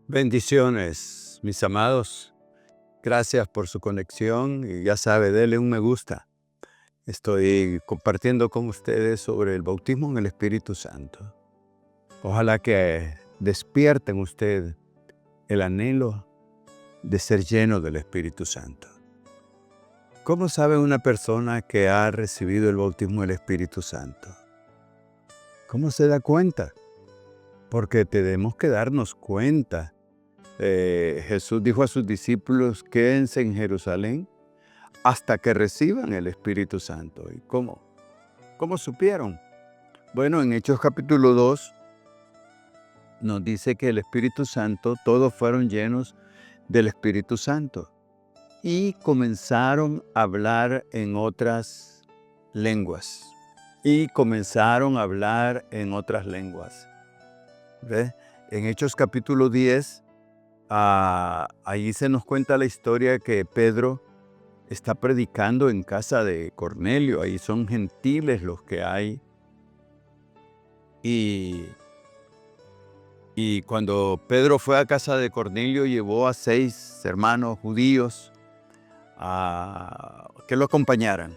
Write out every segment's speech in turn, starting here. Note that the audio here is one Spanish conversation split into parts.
Bendiciones, mis amados. Gracias por su conexión y ya sabe, dele un me gusta. Estoy compartiendo con ustedes sobre el bautismo en el Espíritu Santo. Ojalá que despierte en usted el anhelo de ser lleno del Espíritu Santo. ¿Cómo sabe una persona que ha recibido el bautismo del Espíritu Santo? ¿Cómo se da cuenta? Porque tenemos que darnos cuenta. Jesús dijo a sus discípulos: quédense en Jerusalén hasta que reciban el Espíritu Santo. ¿Y cómo? ¿Cómo supieron? Bueno, en Hechos capítulo 2 nos dice que el Espíritu Santo, todos fueron llenos del Espíritu Santo y comenzaron a hablar en otras lenguas. ¿Ve? En Hechos capítulo 10, ahí se nos cuenta la historia que Pedro está predicando en casa de Cornelio. Ahí son gentiles los que hay. Y cuando Pedro fue a casa de Cornelio, llevó a 6 hermanos judíos que lo acompañaran.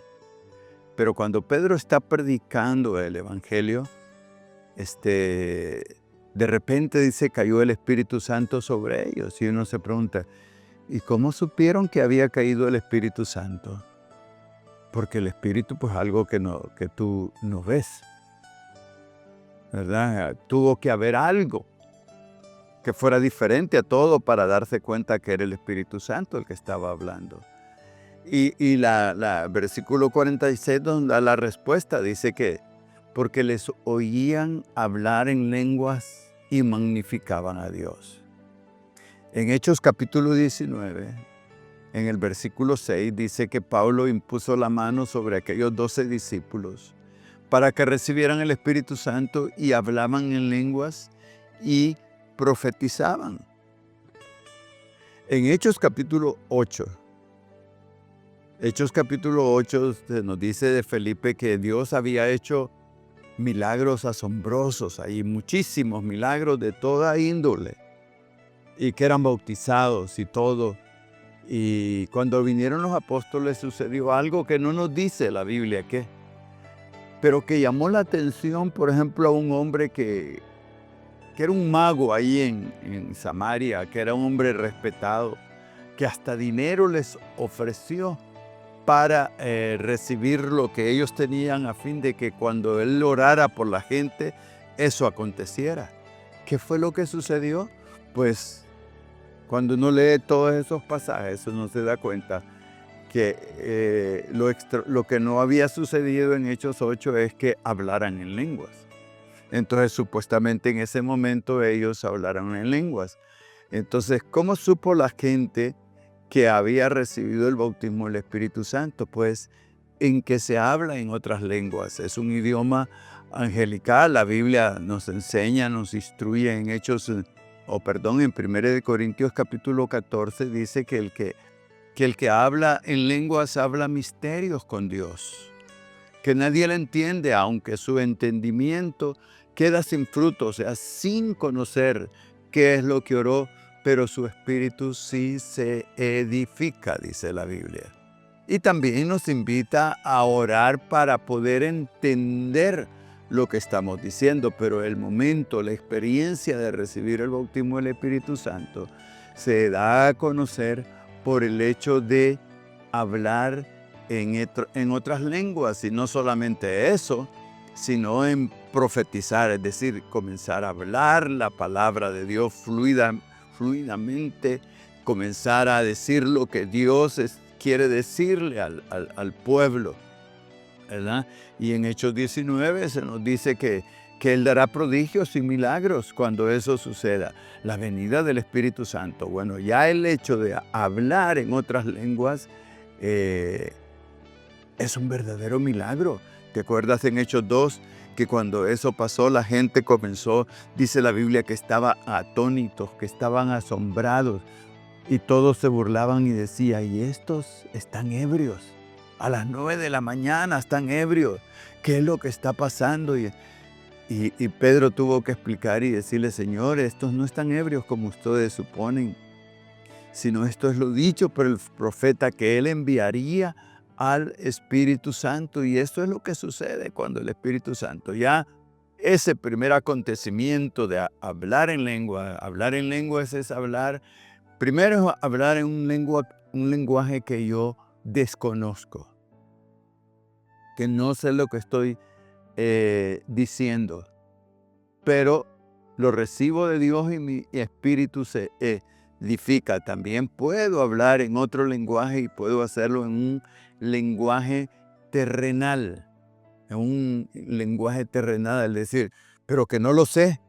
Pero cuando Pedro está predicando el evangelio, de repente dice, cayó el Espíritu Santo sobre ellos. Y uno se pregunta, ¿y cómo supieron que había caído el Espíritu Santo? Porque el Espíritu, pues, algo que tú no ves, ¿verdad? Tuvo que haber algo que fuera diferente a todo para darse cuenta que era el Espíritu Santo el que estaba hablando. Y versículo 46 nos da la respuesta. Dice que porque les oían hablar en lenguas y magnificaban a Dios. En Hechos capítulo 19, en el versículo 6, dice que Pablo impuso la mano sobre aquellos 12 discípulos para que recibieran el Espíritu Santo y hablaban en lenguas y profetizaban. En Hechos capítulo 8 se nos dice de Felipe que Dios había hecho milagros asombrosos, hay muchísimos milagros de toda índole, y que eran bautizados y todo. Y cuando vinieron los apóstoles sucedió algo que no nos dice la Biblia qué, pero que llamó la atención, por ejemplo, a un hombre que era un mago ahí en Samaria, que era un hombre respetado, que hasta dinero les ofreció para recibir lo que ellos tenían, a fin de que cuando él orara por la gente, eso aconteciera. ¿Qué fue lo que sucedió? Pues cuando uno lee todos esos pasajes, uno se da cuenta que lo que no había sucedido en Hechos 8 es que hablaran en lenguas. Entonces, supuestamente en ese momento ellos hablaron en lenguas. Entonces, ¿cómo supo la gente que había recibido el bautismo del Espíritu Santo? Pues en que se habla en otras lenguas. Es un idioma angelical. La Biblia nos enseña, nos instruye en en 1 Corintios capítulo 14, dice que el que habla en lenguas habla misterios con Dios, que nadie le entiende, aunque su entendimiento queda sin fruto, o sea, sin conocer qué es lo que oró, pero su espíritu sí se edifica, dice la Biblia. Y también nos invita a orar para poder entender lo que estamos diciendo, pero el momento, la experiencia de recibir el bautismo del Espíritu Santo se da a conocer por el hecho de hablar en otras lenguas, y no solamente eso, sino en profetizar, es decir, comenzar a hablar la palabra de Dios fluidamente, comenzar a decir lo que Dios quiere decirle al pueblo, ¿verdad? Y en Hechos 19 se nos dice que Él dará prodigios y milagros cuando eso suceda, la venida del Espíritu Santo. Bueno, ya el hecho de hablar en otras lenguas es un verdadero milagro. ¿Te acuerdas en Hechos 2 que cuando eso pasó, la gente comenzó, dice la Biblia, que estaba atónitos, que estaban asombrados, y todos se burlaban y decían, ¿y estos están ebrios? A las 9 de la mañana están ebrios. ¿Qué es lo que está pasando? Y Pedro tuvo que explicar y decirle, Señor, estos no están ebrios como ustedes suponen, sino esto es lo dicho por el profeta, que Él enviaría al Espíritu Santo. Y esto es lo que sucede cuando el Espíritu Santo ya, ese primer acontecimiento de hablar en lenguas es hablar, primero es hablar en un lenguaje que yo desconozco, que no sé lo que estoy diciendo, pero lo recibo de Dios y mi espíritu se edifica. También puedo hablar en otro lenguaje y puedo hacerlo en un lenguaje terrenal, es decir, pero que no lo sé.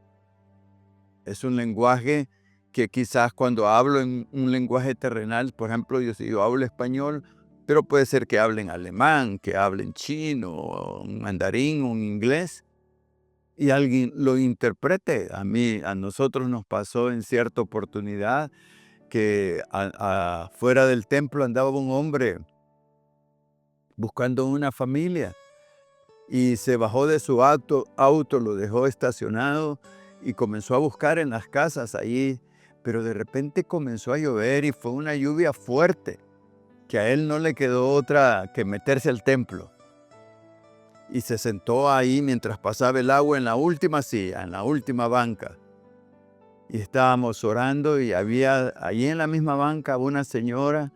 Es un lenguaje que quizás cuando hablo en un lenguaje terrenal, por ejemplo, si yo hablo español, pero puede ser que hablen alemán, que hablen chino, o un mandarín, un inglés, y alguien lo interprete. A nosotros nos pasó en cierta oportunidad que afuera del templo andaba un hombre buscando una familia y se bajó de su auto, lo dejó estacionado y comenzó a buscar en las casas allí, pero de repente comenzó a llover y fue una lluvia fuerte, que a él no le quedó otra que meterse al templo. Y se sentó ahí mientras pasaba el agua en la última silla, en la última banca. Y estábamos orando y había allí en la misma banca una señora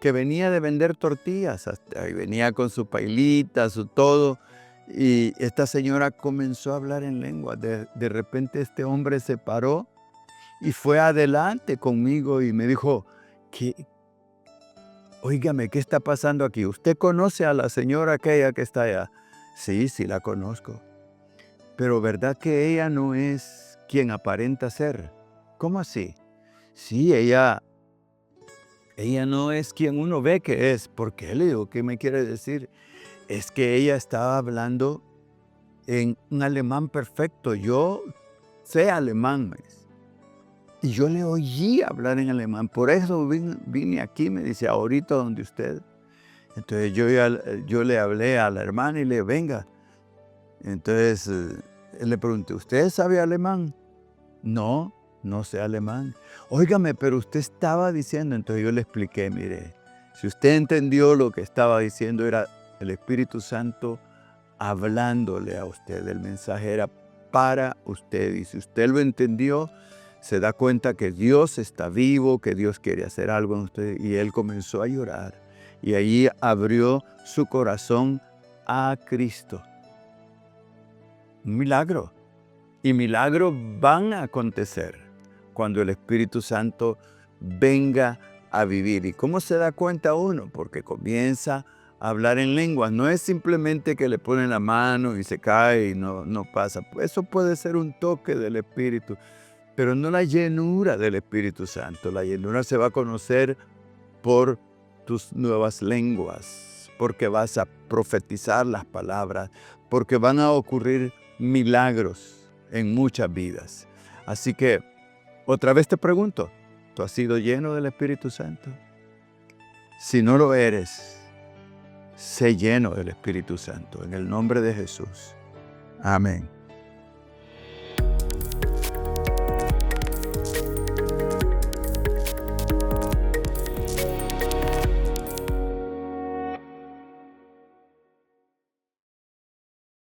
que venía de vender tortillas. Y venía con su pailita, su todo. Y esta señora comenzó a hablar en lengua. De repente este hombre se paró y fue adelante conmigo y me dijo, óigame, ¿qué está pasando aquí? ¿Usted conoce a la señora aquella que está allá? Sí, sí la conozco. Pero ¿verdad que ella no es quien aparenta ser? ¿Cómo así? Sí, ella no es quien uno ve que es. ¿Por qué? Le digo, ¿qué me quiere decir? Es que ella estaba hablando en un alemán perfecto. Yo sé alemán, me dice. Y yo le oí hablar en alemán. Por eso vine aquí, me dice, ahorita donde usted. Entonces yo le hablé a la hermana y le dije, venga. Entonces le pregunté, ¿usted sabe alemán? No, no sé alemán. Óigame, pero usted estaba diciendo, entonces yo le expliqué, mire, si usted entendió lo que estaba diciendo, era el Espíritu Santo hablándole a usted, el mensaje era para usted. Y si usted lo entendió, se da cuenta que Dios está vivo, que Dios quiere hacer algo en usted. Y él comenzó a llorar. Y allí abrió su corazón a Cristo. Un milagro. Y milagros van a acontecer cuando el Espíritu Santo venga a vivir. ¿Y cómo se da cuenta uno? Porque comienza a hablar en lenguas. No es simplemente que le ponen la mano y se cae y no pasa. Eso puede ser un toque del Espíritu, pero no la llenura del Espíritu Santo. La llenura se va a conocer por tus nuevas lenguas, porque vas a profetizar las palabras, porque van a ocurrir milagros en muchas vidas. Así que, otra vez te pregunto, ¿tú has sido lleno del Espíritu Santo? Si no lo eres, sé lleno del Espíritu Santo, en el nombre de Jesús. Amén.